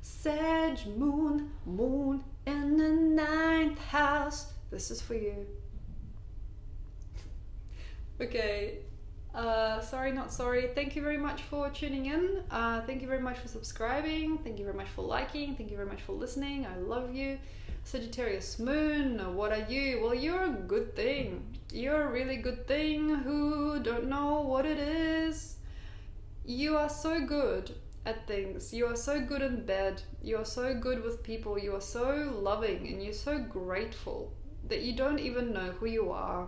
Sag moon, moon in the ninth house. This is for you. Okay. Sorry, not sorry. Thank you very much for tuning in. Thank you very much for subscribing. Thank you very much for liking. Thank you very much for listening. I love you. Sagittarius moon, what are you? Well, you're a good thing. You're a really good thing who don't know what it is. You are so good at things. You are so good in bed. You are so good with people. You are so loving and you're so grateful that you don't even know who you are.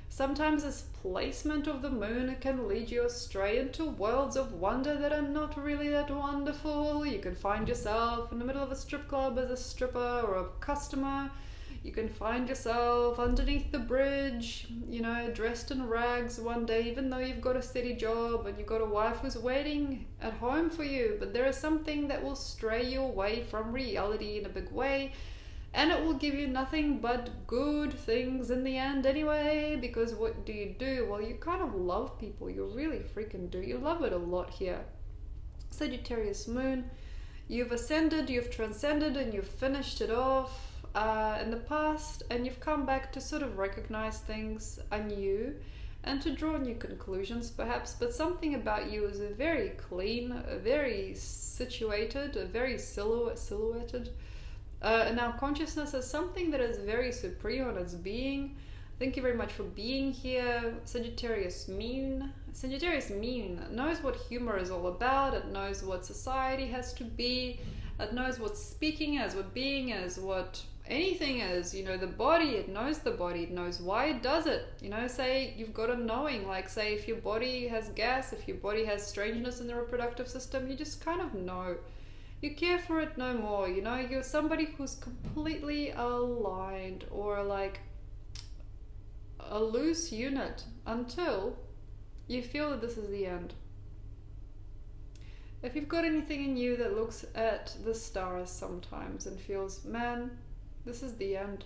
Sometimes this placement of the moon can lead you astray into worlds of wonder that are not really that wonderful. You can find yourself in the middle of a strip club as a stripper or a customer. You can find yourself underneath the bridge, you know, dressed in rags one day, even though you've got a steady job and you've got a wife who's waiting at home for you. But there is something that will stray you away from reality in a big way. And it will give you nothing but good things in the end anyway, because what do? Well, you kind of love people. You really freaking do. You love it a lot here. Sagittarius moon, you've ascended, you've transcended, and you've finished it off in the past, and you've come back to sort of recognize things anew and to draw new conclusions perhaps, but something about you is very clean, very situated, very silhouetted. And our consciousness is something that is very supreme in its being. Thank you very much for being here. Sagittarius mean knows what humor is all about. It knows what society has to be. It knows what speaking is, what being is, what anything is. You know, the body, it knows the body. It knows why it does it. You know, say you've got a knowing, like say if your body has gas, if your body has strangeness in the reproductive system, you just kind of know. You care for it no more, you know, you're somebody who's completely aligned or like a loose unit until you feel that this is the end. If you've got anything in you that looks at the stars sometimes and feels, man, this is the end.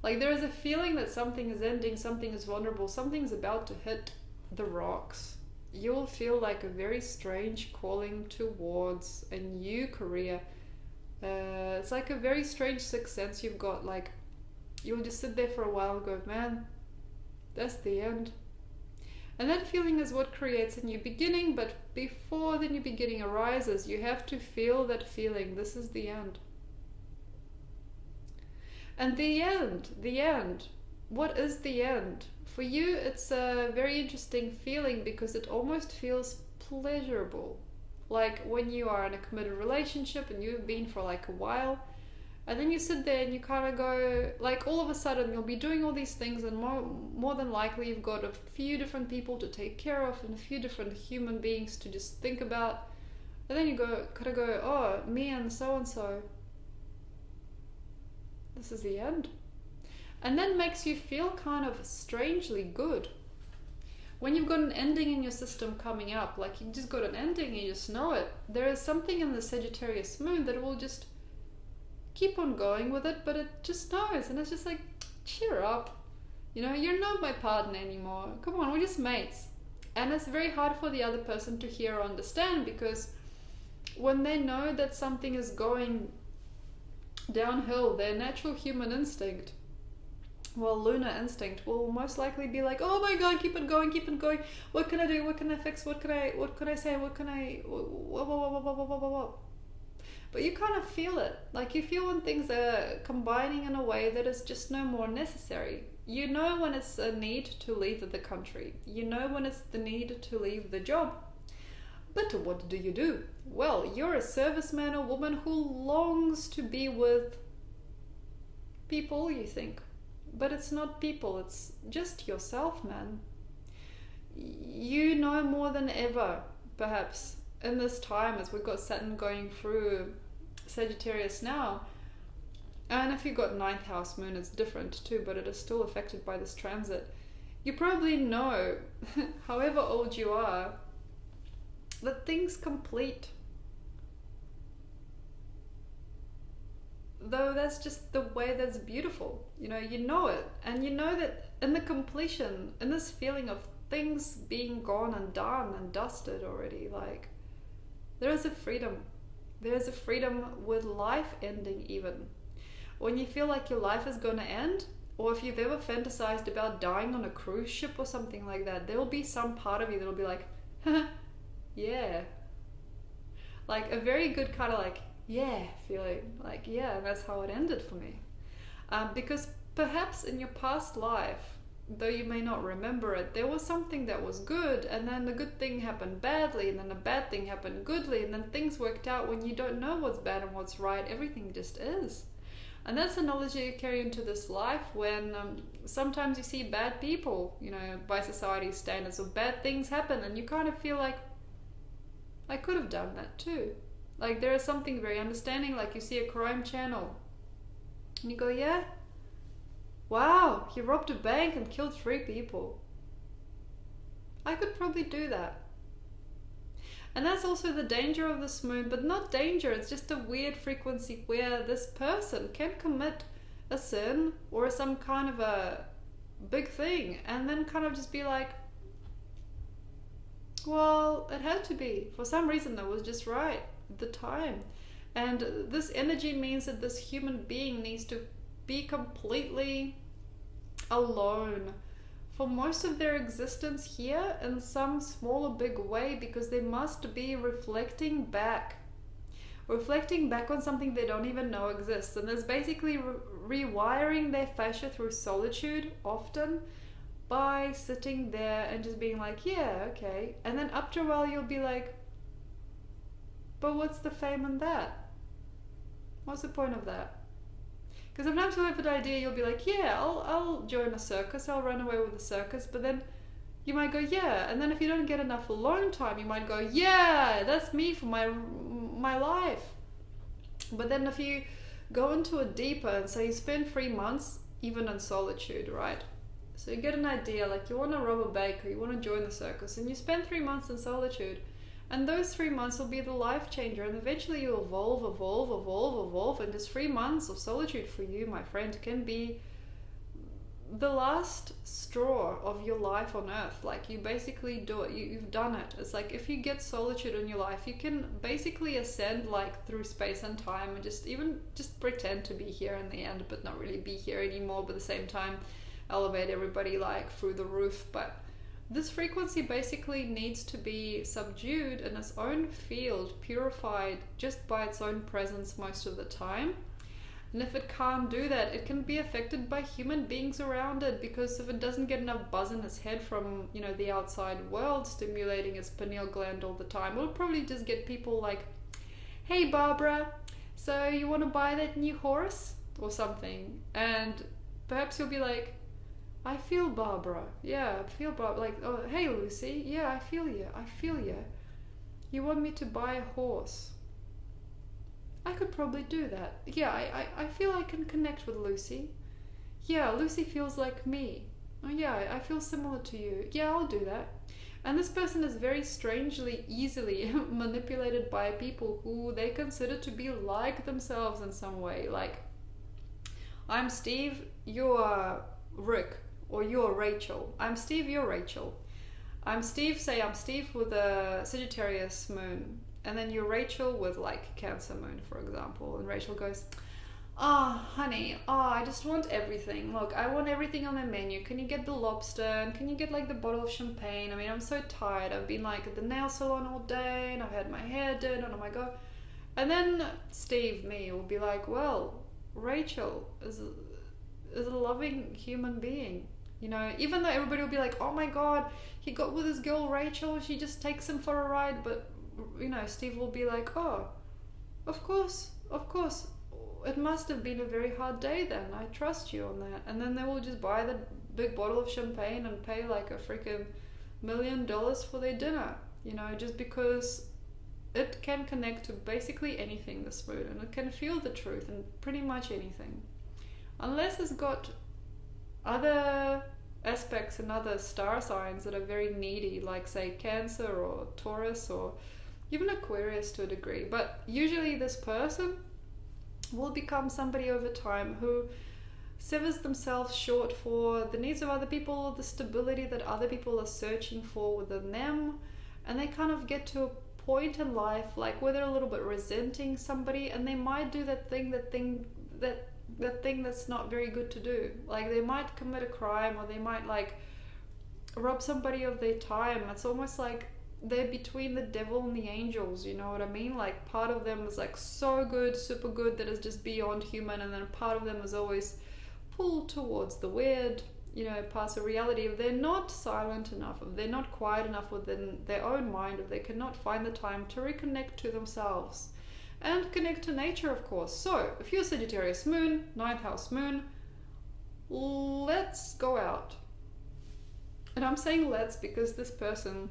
Like there is a feeling that something is ending, something is vulnerable, something's about to hit the rocks. You'll feel like a very strange calling towards a new career. It's like a very strange sixth sense you've got. Like you'll just sit there for a while and go, man, that's the end. And that feeling is what creates a new beginning. But before the new beginning arises, you have to feel that feeling. This is the end. And the end. What is the end? For you, it's a very interesting feeling because it almost feels pleasurable. Like when you are in a committed relationship and you've been for like a while, and then you sit there and you kind of go, like all of a sudden you'll be doing all these things and more than likely you've got a few different people to take care of and a few different human beings to just think about. And then you kind of go, oh, me and so. This is the end. And that makes you feel kind of strangely good. When you've got an ending in your system coming up, like you just got an ending, you just know it. There is something in the Sagittarius moon that will just keep on going with it, but it just knows. And it's just like, cheer up. You know, you're not my partner anymore. Come on, we're just mates. And it's very hard for the other person to hear or understand because when they know that something is going downhill, their natural human instinct, well, lunar instinct will most likely be like, oh my god, keep it going. What can I do? What can I fix? What can I say? But you kind of feel it. Like you feel when things are combining in a way that is just no more necessary. You know when it's a need to leave the country. You know when it's the need to leave the job. But what do? Well, you're a serviceman or woman who longs to be with people, you think. But it's not people, it's just yourself, man. You know more than ever, perhaps, in this time as we've got Saturn going through Sagittarius now. And if you've got 9th house moon, it's different too, but it is still affected by this transit. You probably know, however old you are, that things complete. Though that's just the way that's beautiful. You know it. And you know that in the completion, in this feeling of things being gone and done and dusted already, like there is a freedom. There's a freedom with life ending even. When you feel like your life is going to end, or if you've ever fantasized about dying on a cruise ship or something like that, there will be some part of you that'll be like, yeah. Like a very good kind of like, yeah, feeling. Like, yeah, that's how it ended for me. Because perhaps in your past life, though you may not remember it, there was something that was good, and then the good thing happened badly, and then the bad thing happened goodly, and then things worked out when you don't know what's bad and what's right. Everything just is. And that's the knowledge that you carry into this life when sometimes you see bad people, you know, by society's standards, or bad things happen, and you kind of feel like, I could have done that too. Like there is something very understanding, like you see a crime channel, and you go, yeah, wow, he robbed a bank and killed 3 people. I could probably do that. And that's also the danger of this moon, but not danger, it's just a weird frequency where this person can commit a sin or some kind of a big thing and then kind of just be like, well, it had to be. For some reason that was just right at the time. And this energy means that this human being needs to be completely alone for most of their existence here in some small or big way, because they must be reflecting back on something they don't even know exists. And there's basically rewiring their fascia through solitude often by sitting there and just being like, yeah, okay. And then after a while you'll be like, but what's the fame in that? What's the point of that? Because sometimes you'll have an idea, you'll be like, yeah, I'll join a circus, I'll run away with the circus, but then you might go, yeah, and then if you don't get enough alone time, you might go, yeah, that's me for my life. But then if you go into it deeper, and so you spend 3 months even in solitude, right? So you get an idea, like you want to rob a bank or you want to join the circus, and you spend 3 months in solitude. And those 3 months will be the life changer, and eventually you evolve, and just 3 months of solitude for you, my friend, can be the last straw of your life on earth. Like you basically do it, you've done it. It's like if you get solitude in your life, you can basically ascend like through space and time, and just pretend to be here in the end, but not really be here anymore, but at the same time elevate everybody like through the roof. But this frequency basically needs to be subdued in its own field, purified just by its own presence most of the time. And if it can't do that, it can be affected by human beings around it, because if it doesn't get enough buzz in its head from, you know, the outside world stimulating its pineal gland all the time, it'll probably just get people like, hey Barbara, so you want to buy that new horse or something? And perhaps you'll be like, I feel Barbara. Yeah, I feel Barbara. Like, oh, hey Lucy. Yeah, I feel you. You want me to buy a horse? I could probably do that. Yeah, I feel I can connect with Lucy. Yeah, Lucy feels like me. Oh yeah, I feel similar to you. Yeah, I'll do that. And this person is very strangely, easily manipulated by people who they consider to be like themselves in some way. Like, I'm Steve, you're Rick. Or you're Rachel. I'm Steve, you're Rachel. I'm Steve, say I'm Steve with a Sagittarius moon. And then you're Rachel with like Cancer moon, for example. And Rachel goes, honey, I just want everything. Look, I want everything on the menu. Can you get the lobster? And can you get like the bottle of champagne? I mean, I'm so tired. I've been like at the nail salon all day, and I've had my hair done, and oh my God. And then Steve, me, will be like, well, Rachel is a loving human being. You know, even though everybody will be like, oh my God, he got with his girl Rachel, she just takes him for a ride. But, you know, Steve will be like, oh, of course, it must have been a very hard day then. I trust you on that. And then they will just buy the big bottle of champagne and pay like a freaking $1 million for their dinner. You know, just because it can connect to basically anything, this moon, and it can feel the truth in pretty much anything. Unless it's got other aspects and other star signs that are very needy, like say Cancer or Taurus or even Aquarius to a degree. But usually this person will become somebody over time who severs themselves short for the needs of other people, the stability that other people are searching for within them, and they kind of get to a point in life, like where they're a little bit resenting somebody, and they might do that thing that's not very good to do. Like they might commit a crime, or they might like rob somebody of their time. It's almost like they're between the devil and the angels, you know what I mean? Like part of them is like so good, super good, that is just beyond human, and then part of them is always pulled towards the weird, you know, parts of reality. If they're not silent enough, if they're not quiet enough within their own mind, if they cannot find the time to reconnect to themselves and connect to nature, of course. So if you're Sagittarius moon, 9th house moon, let's go out. And I'm saying let's because this person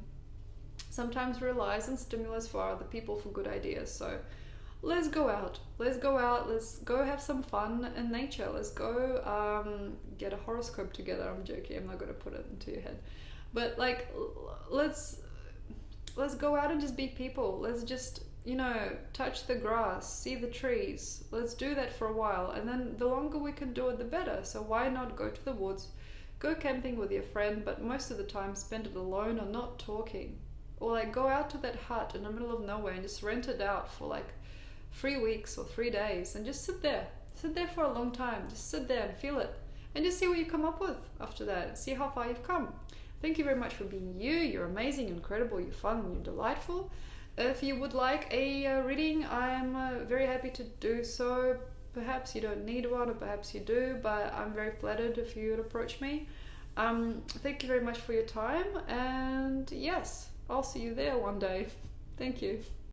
sometimes relies on stimulus for other people for good ideas. So let's go out. Let's go have some fun in nature. Let's go get a horoscope together. I'm joking, I'm not going to put it into your head. But like, let's go out and just be people. Let's just, you know, touch the grass, see the trees. Let's do that for a while. And then the longer we can do it, the better. So why not go to the woods, go camping with your friend, but most of the time spend it alone or not talking. Or like go out to that hut in the middle of nowhere and just rent it out for like 3 weeks or 3 days and just sit there for a long time. Just sit there and feel it, and just see what you come up with after that, and see how far you've come. Thank you very much for being you. You're amazing, incredible, you're fun, you're delightful. If you would like a reading, I'm very happy to do so. Perhaps you don't need one, or perhaps you do, but I'm very flattered if you would approach me. Thank you very much for your time, and yes, I'll see you there one day. Thank you.